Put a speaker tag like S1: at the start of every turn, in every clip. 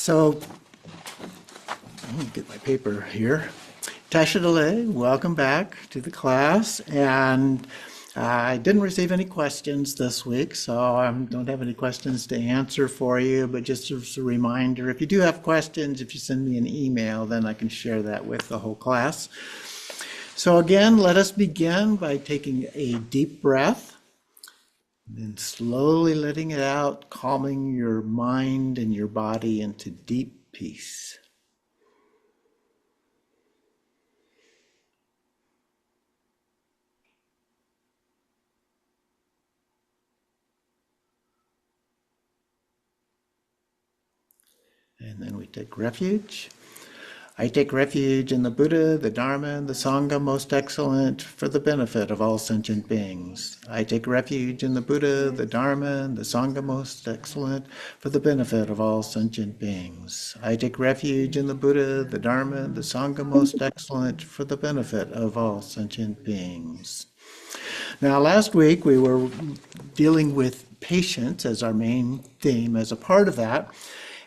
S1: So, let me get my paper here. Tasha Delay, welcome back to the class. And I didn't receive any questions this week, so I don't have any questions to answer for you. But just as a reminder, if you do have questions, if you send me an email, then I can share that with the whole class. So again, let us begin by taking a deep breath and slowly letting it out, calming your mind and your body into deep peace. And then we take refuge. I take refuge in the Buddha, the Dharma, and the Sangha most excellent for the benefit of all sentient beings. I take refuge in the Buddha, the Dharma, and the Sangha most excellent for the benefit of all sentient beings. I take refuge in the Buddha, the Dharma, and the Sangha most excellent for the benefit of all sentient beings. Now, last week we were dealing with patience as our main theme. As a part of that,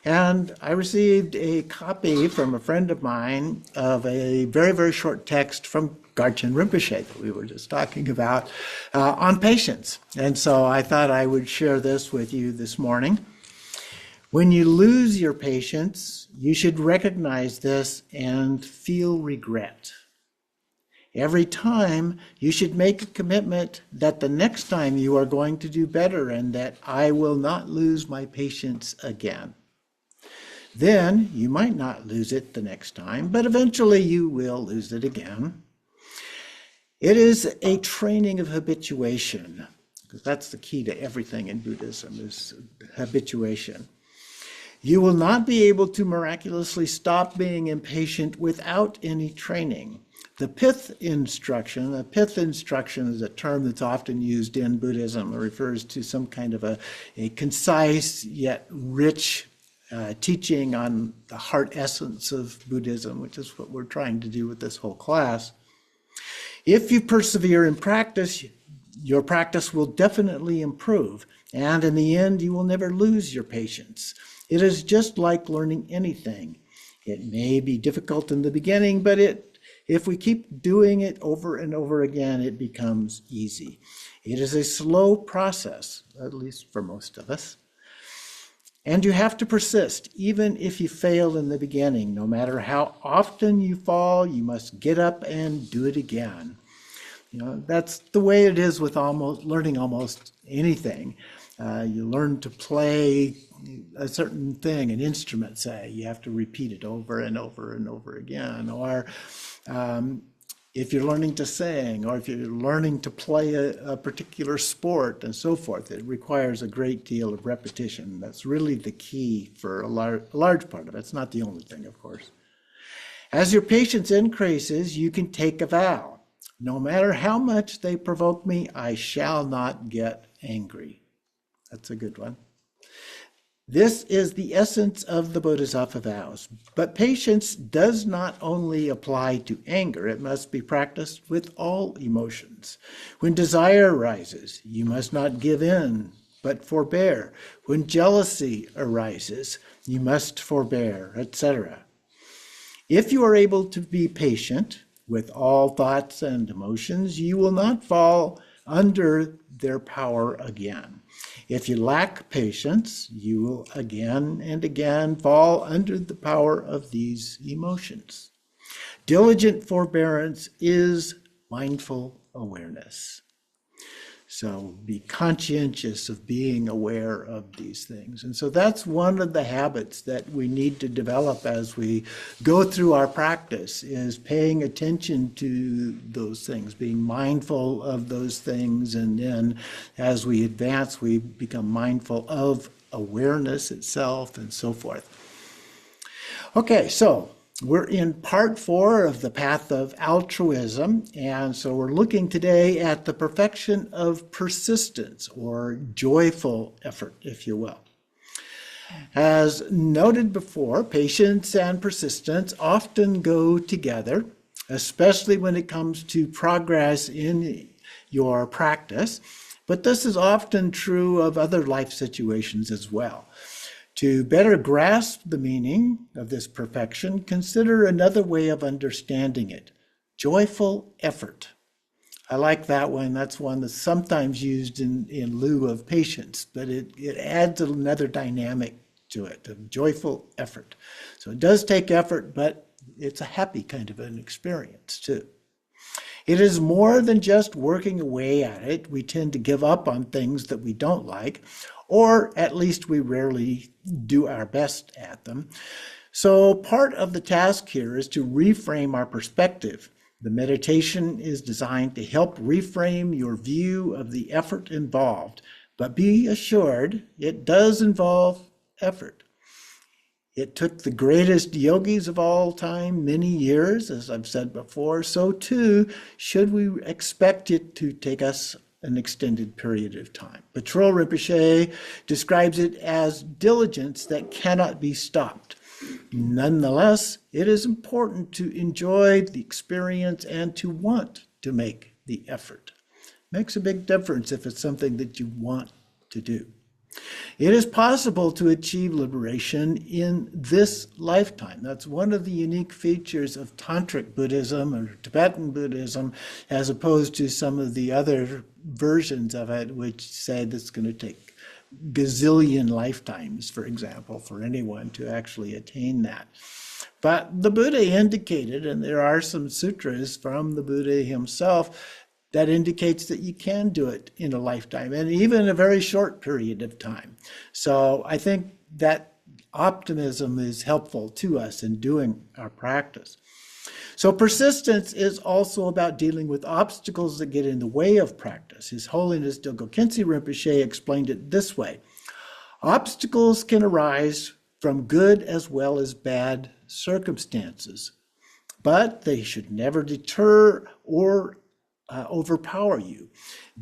S1: and I received a copy from a friend of mine of a very, very short text from Garchen Rinpoche that we were just talking about on patience. And so I thought I would share this with you this morning. When you lose your patience, you should recognize this and feel regret. Every time you should make a commitment that the next time you are going to do better and that I will not lose my patience again. Then you might not lose it the next time, but eventually you will lose it again. It is a training of habituation, because that's the key to everything in Buddhism, is habituation. You will not be able to miraculously stop being impatient without any training. The pith instruction is a term that's often used in Buddhism. It refers to some kind of a concise yet rich teaching on the heart essence of Buddhism, which is what we're trying to do with this whole class. If you persevere in practice, your practice will definitely improve, and in the end, you will never lose your patience. It is just like learning anything. It may be difficult in the beginning, but if we keep doing it over and over again, it becomes easy. It is a slow process, at least for most of us. And you have to persist, even if you fail in the beginning. No matter how often you fall, you must get up and do it again. That's the way it is with learning almost anything. You learn to play a certain thing, an instrument, say. You have to repeat it over and over and over again. Or if you're learning to sing, or if you're learning to play a particular sport and so forth, it requires a great deal of repetition. That's really the key for a large part of it. It's not the only thing, of course. As your patience increases, you can take a vow. No matter how much they provoke me, I shall not get angry. That's a good one. This is the essence of the Bodhisattva vows. But patience does not only apply to anger, it must be practiced with all emotions. When desire arises, you must not give in, but forbear. When jealousy arises, you must forbear, etc. If you are able to be patient with all thoughts and emotions, you will not fall under their power again. If you lack patience, you will again and again fall under the power of these emotions. Diligent forbearance is mindful awareness. So be conscientious of being aware of these things. And so that's one of the habits that we need to develop as we go through our practice, is paying attention to those things, being mindful of those things. And then as we advance, we become mindful of awareness itself and so forth. Okay, so we're in part 4 of the path of altruism, and so we're looking today at the perfection of persistence, or joyful effort, if you will. As noted before, patience and persistence often go together, especially when it comes to progress in your practice, but this is often true of other life situations as well. To better grasp the meaning of this perfection, consider another way of understanding it: joyful effort. I like that one. That's one that's sometimes used in lieu of patience, but it adds another dynamic to it, of joyful effort. So it does take effort, but it's a happy kind of an experience too. It is more than just working away at it. We tend to give up on things that we don't like, or at least we rarely do our best at them. So part of the task here is to reframe our perspective. The meditation is designed to help reframe your view of the effort involved, but be assured it does involve effort. It took the greatest yogis of all time many years, as I've said before, so too should we expect it to take us an extended period of time. Patrol Rinpoche describes it as diligence that cannot be stopped. Nonetheless, it is important to enjoy the experience and to want to make the effort. Makes a big difference if it's something that you want to do. It is possible to achieve liberation in this lifetime. That's one of the unique features of Tantric Buddhism or Tibetan Buddhism, as opposed to some of the other versions of it, which say that's going to take gazillion lifetimes, for example, for anyone to actually attain that. But the Buddha indicated, and there are some sutras from the Buddha himself, that indicates that you can do it in a lifetime, and even a very short period of time. So I think that optimism is helpful to us in doing our practice. So persistence is also about dealing with obstacles that get in the way of practice. His Holiness Dilgo Khyentse Rinpoche explained it this way: obstacles can arise from good as well as bad circumstances, but they should never deter or overpower you.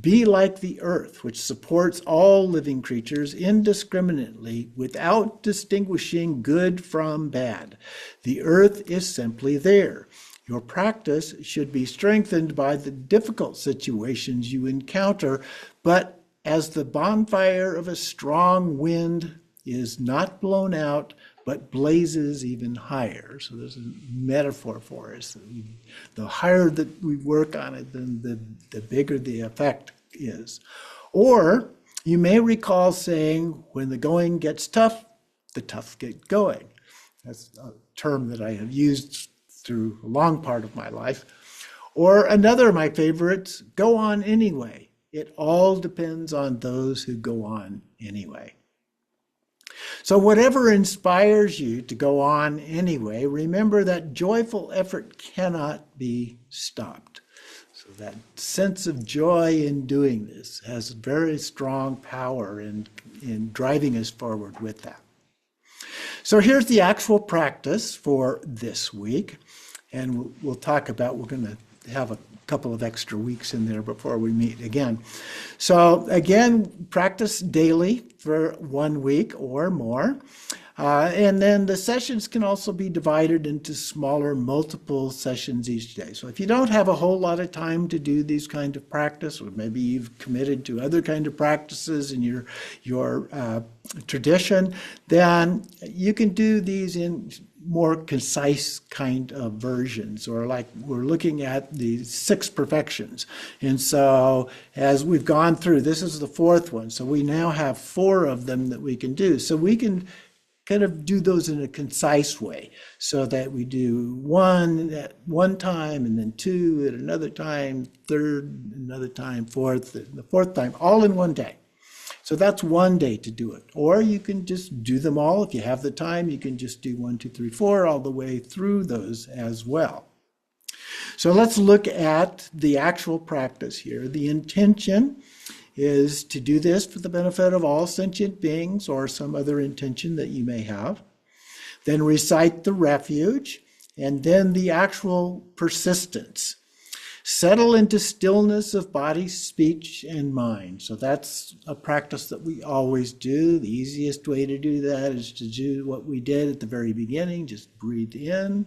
S1: Be like the earth, which supports all living creatures indiscriminately without distinguishing good from bad. The earth is simply there. Your practice should be strengthened by the difficult situations you encounter, but as the bonfire of a strong wind is not blown out, but blazes even higher. So there's a metaphor for us. The higher that we work on it, then the bigger the effect is. Or you may recall saying, when the going gets tough, the tough get going. That's a term that I have used through a long part of my life. Or another of my favorites, go on anyway. It all depends on those who go on anyway. So whatever inspires you to go on anyway, remember that joyful effort cannot be stopped. So that sense of joy in doing this has very strong power in driving us forward with that. So here's the actual practice for this week. And we'll talk about, we're going to have a couple of extra weeks in there before we meet again. So again, practice daily for 1 week or more. And then the sessions can also be divided into smaller multiple sessions each day. So if you don't have a whole lot of time to do these kind of practice, or maybe you've committed to other kind of practices in your tradition, then you can do these in more concise kind of versions, or like we're looking at the 6 perfections. And so as we've gone through, this is the 4th one. So we now have 4 of them that we can do. So we can kind of do those in a concise way, so that we do 1 at one time, and then 2 at another time, 3rd, another time, 4th, and the 4th time, all in one day. So that's 1 day to do it. Or you can just do them all. If you have the time, you can just do 1, 2, 3, 4 all the way through those as well. So let's look at the actual practice here. The intention is to do this for the benefit of all sentient beings, or some other intention that you may have. Then recite the refuge, and then the actual persistence. Settle into stillness of body, speech, and mind. So that's a practice that we always do. The easiest way to do that is to do what we did at the very beginning. Just breathe in,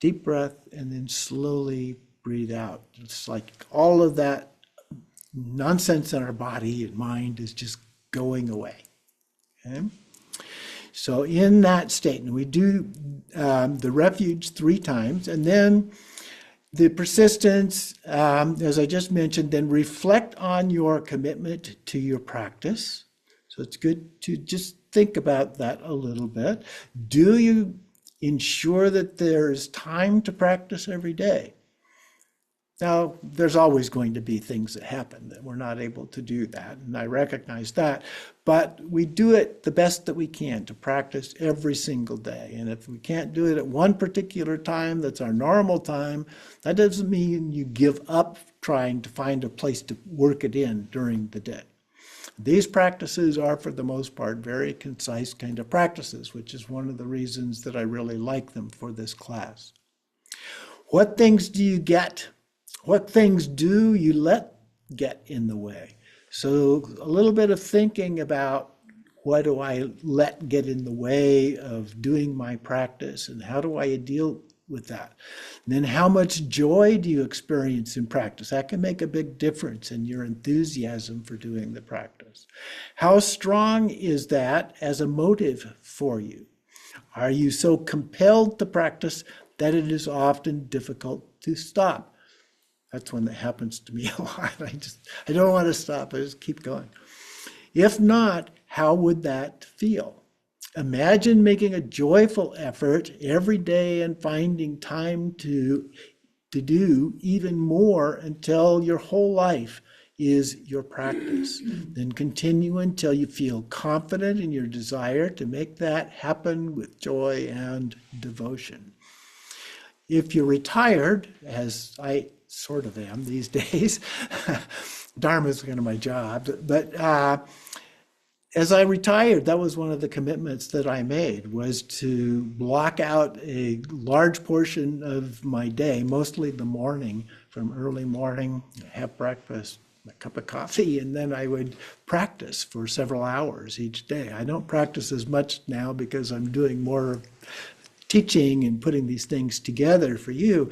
S1: deep breath, and then slowly breathe out. It's like all of that nonsense in our body and mind is just going away. Okay? So in that state, and we do the refuge 3 times, and then the persistence, as I just mentioned, then reflect on your commitment to your practice. So it's good to just think about that a little bit. Do you ensure that there is time to practice every day? Now, there's always going to be things that happen that we're not able to do that, and I recognize that, but we do it the best that we can to practice every single day. And if we can't do it at one particular time, that's our normal time, that doesn't mean you give up trying to find a place to work it in during the day. These practices are, for the most part, very concise kind of practices, which is one of the reasons that I really like them for this class. What things do you get? What things do you let get in the way? So a little bit of thinking about what do I let get in the way of doing my practice, and how do I deal with that? And then how much joy do you experience in practice? That can make a big difference in your enthusiasm for doing the practice. How strong is that as a motive for you? Are you so compelled to practice that it is often difficult to stop? That's one that happens to me a lot. I don't want to stop. I just keep going. If not, how would that feel? Imagine making a joyful effort every day and finding time to do even more until your whole life is your practice. Then continue until you feel confident in your desire to make that happen with joy and devotion. If you're retired, as I sort of am these days, Dharma is kind of my job, but as I retired, that was one of the commitments that I made, was to block out a large portion of my day, mostly the morning, from early morning, have breakfast, a cup of coffee, and then I would practice for several hours each day. I don't practice as much now because I'm doing more teaching and putting these things together for you,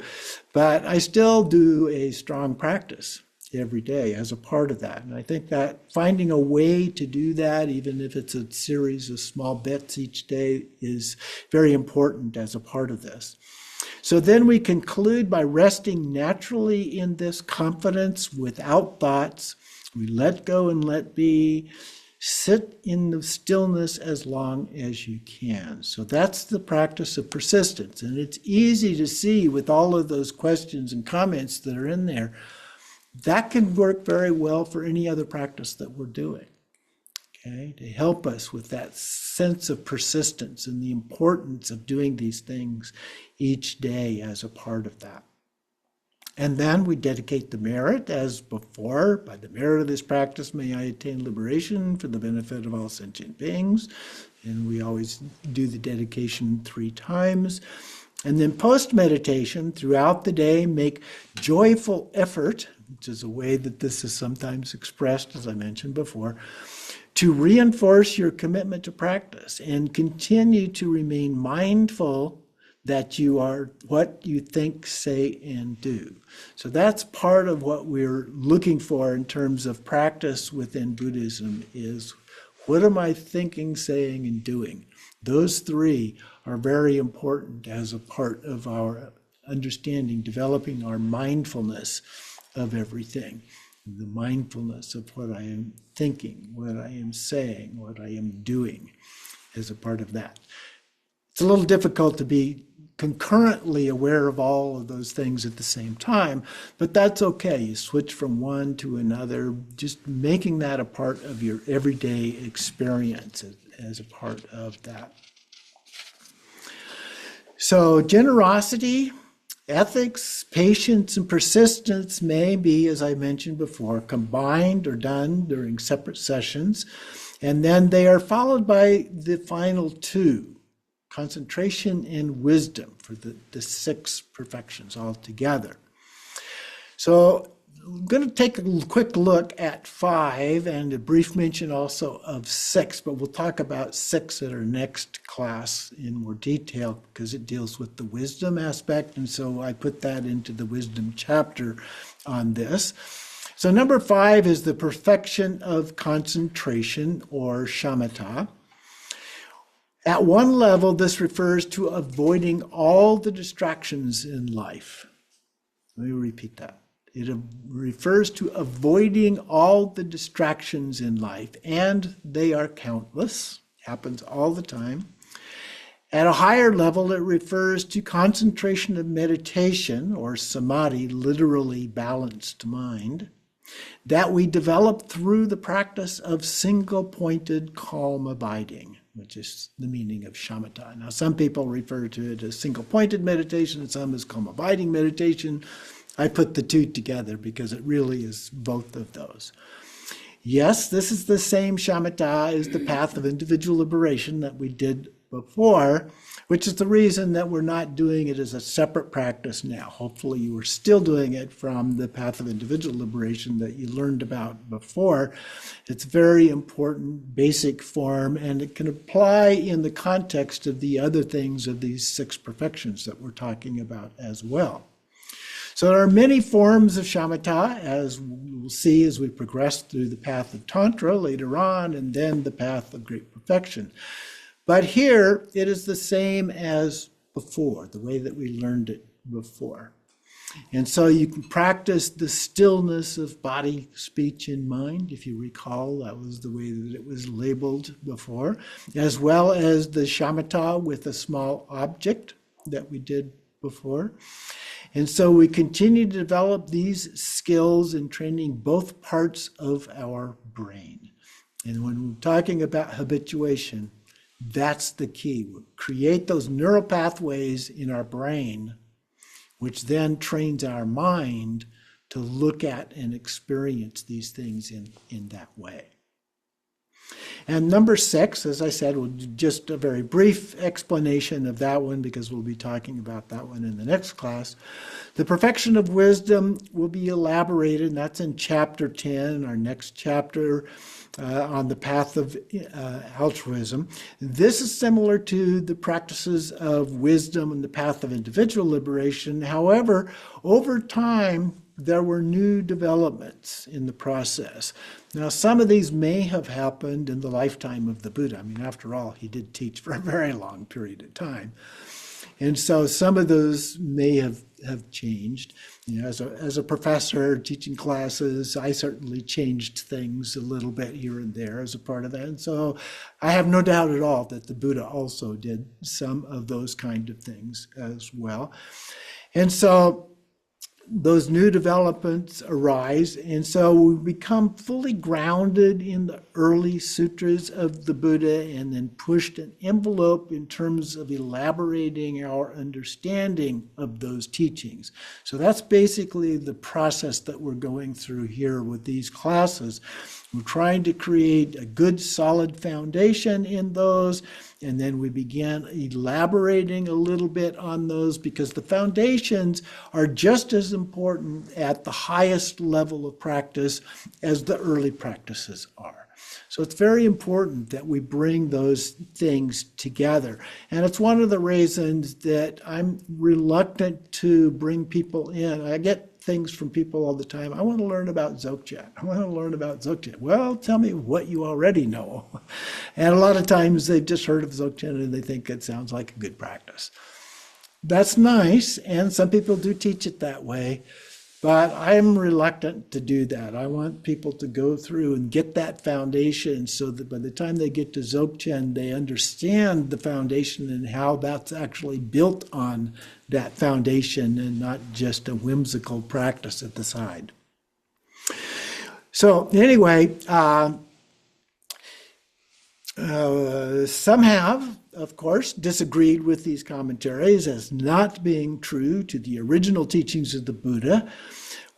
S1: but I still do a strong practice every day as a part of that. And I think that finding a way to do that, even if it's a series of small bits each day, is very important as a part of this. So then we conclude by resting naturally in this confidence without thoughts. We let go and let be. Sit in the stillness as long as you can. So that's the practice of persistence. And it's easy to see with all of those questions and comments that are in there, that can work very well for any other practice that we're doing. Okay, to help us with that sense of persistence and the importance of doing these things each day as a part of that. And then we dedicate the merit, as before, by the merit of this practice may I attain liberation for the benefit of all sentient beings. And we always do the dedication 3 times. And then post-meditation, throughout the day, make joyful effort, which is a way that this is sometimes expressed, as I mentioned before, to reinforce your commitment to practice and continue to remain mindful that you are what you think, say, and do. So that's part of what we're looking for in terms of practice within Buddhism, is what am I thinking, saying, and doing? Those 3 are very important as a part of our understanding, developing our mindfulness of everything. The mindfulness of what I am thinking, what I am saying, what I am doing as a part of that. It's a little difficult to be concurrently aware of all of those things at the same time, but that's okay. You switch from one to another, just making that a part of your everyday experience as a part of that. So generosity, ethics, patience, and persistence may be, as I mentioned before, combined or done during separate sessions, and then they are followed by the final 2. Concentration and wisdom for the 6 perfections altogether. So I'm going to take a quick look at 5 and a brief mention also of 6, but we'll talk about 6 at our next class in more detail because it deals with the wisdom aspect, and so I put that into the wisdom chapter on this. So number 5 is the perfection of concentration, or shamatha. At one level, this refers to avoiding all the distractions in life. Let me repeat that. It refers to avoiding all the distractions in life, and they are countless, happens all the time. At a higher level, it refers to concentration of meditation, or samadhi, literally balanced mind, that we develop through the practice of single-pointed calm abiding, which is the meaning of shamatha. Now, some people refer to it as single-pointed meditation, and some as calm abiding meditation. I put the two together because it really is both of those. Yes, this is the same shamatha as the path of individual liberation that we did before, which is the reason that we're not doing it as a separate practice now. Hopefully you are still doing it from the path of individual liberation that you learned about before. It's a very important basic form, and it can apply in the context of the other things of these 6 perfections that we're talking about as well. So there are many forms of shamatha, as we'll see as we progress through the path of Tantra later on, and then the path of great perfection. But here, it is the same as before, the way that we learned it before. And so you can practice the stillness of body, speech, and mind. If you recall, that was the way that it was labeled before, as well as the shamatha with a small object that we did before. And so we continue to develop these skills in training both parts of our brain. And when we're talking about habituation, that's the key. We create those neural pathways in our brain, which then trains our mind to look at and experience these things in that way. And number 6, as I said, we'll do just a very brief explanation of that one because we'll be talking about that one in the next class. The perfection of wisdom will be elaborated, and that's in chapter 10, our next chapter on the path of altruism. This is similar to the practices of wisdom and the path of individual liberation. However, over time, there were new developments in the process. Now, some of these may have happened in the lifetime of the Buddha. I mean, after all, he did teach for a very long period of time. And so some of those may have changed. You know, as a professor teaching classes, I certainly changed things a little bit here and there as a part of that. And so I have no doubt at all that the Buddha also did some of those kind of things as well. And so those new developments arise, and so we become fully grounded in the early sutras of the Buddha and then pushed an envelope in terms of elaborating our understanding of those teachings. So that's basically the process that we're going through here with these classes. We're trying to create a good solid foundation in those, and then we began elaborating a little bit on those because the foundations are just as important at the highest level of practice as the early practices are. So it's very important that we bring those things together. And it's one of the reasons that I'm reluctant to bring people in. I get things from people all the time. I want to learn about Dzogchen. I want to learn about Dzogchen. Well, tell me what you already know. And a lot of times they've just heard of Dzogchen and they think it sounds like a good practice. That's nice, and some people do teach it that way, but I'm reluctant to do that. I want people to go through and get that foundation so that by the time they get to Dzogchen, they understand the foundation and how that's actually built on that foundation and not just a whimsical practice at the side. So anyway, some have, of course, disagreed with these commentaries as not being true to the original teachings of the Buddha.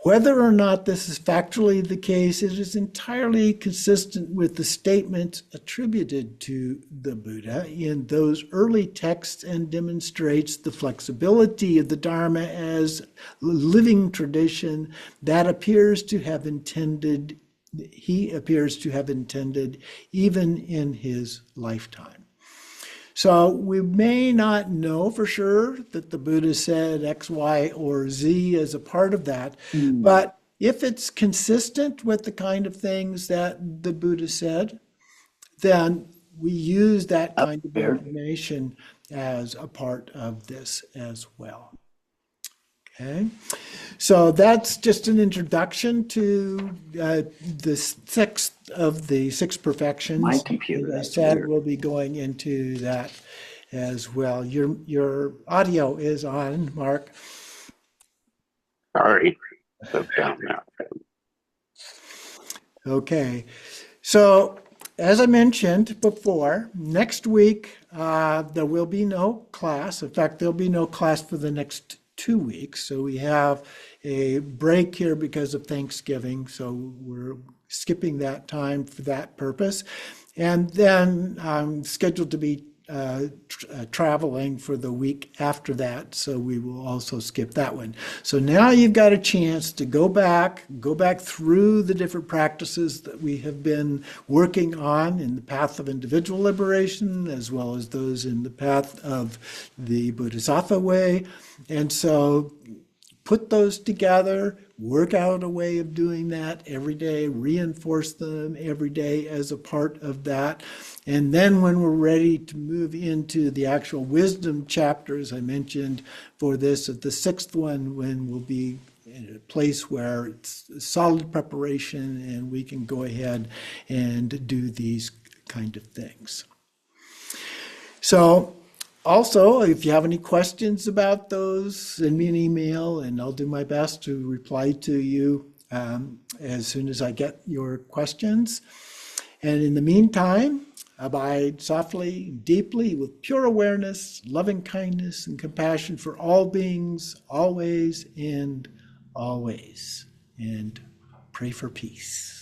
S1: Whether or not this is factually the case, it is entirely consistent with the statements attributed to the Buddha in those early texts and demonstrates the flexibility of the Dharma as living tradition that he appears to have intended even in his lifetime. So we may not know for sure that the Buddha said X, Y, or Z as a part of that, but if it's consistent with the kind of things that the Buddha said, then we use that kind of information as a part of this as well. Okay, so that's just an introduction to the sixth of the six perfections.
S2: My computer,
S1: As I said, we'll be going into that as well. Your audio is on, Mark.
S2: Sorry. So down now.
S1: Okay, so as I mentioned before, next week there will be no class. In fact, there'll be no class for the next 2 weeks. So we have a break here because of Thanksgiving. So we're skipping that time for that purpose. And then I'm scheduled to be traveling for the week after that, so we will also skip that one. So now you've got a chance to go back through the different practices that we have been working on in the path of individual liberation, as well as those in the path of the Bodhisattva way. And so put those together, work out a way of doing that every day, reinforce them every day as a part of that. And then when we're ready to move into the actual wisdom chapters, I mentioned for this, at the sixth one, when we'll be in a place where it's solid preparation and we can go ahead and do these kind of things. So, also, if you have any questions about those, send me an email and I'll do my best to reply to you as soon as I get your questions. And in the meantime, abide softly, deeply, with pure awareness, loving kindness, and compassion for all beings, always and always. And pray for peace.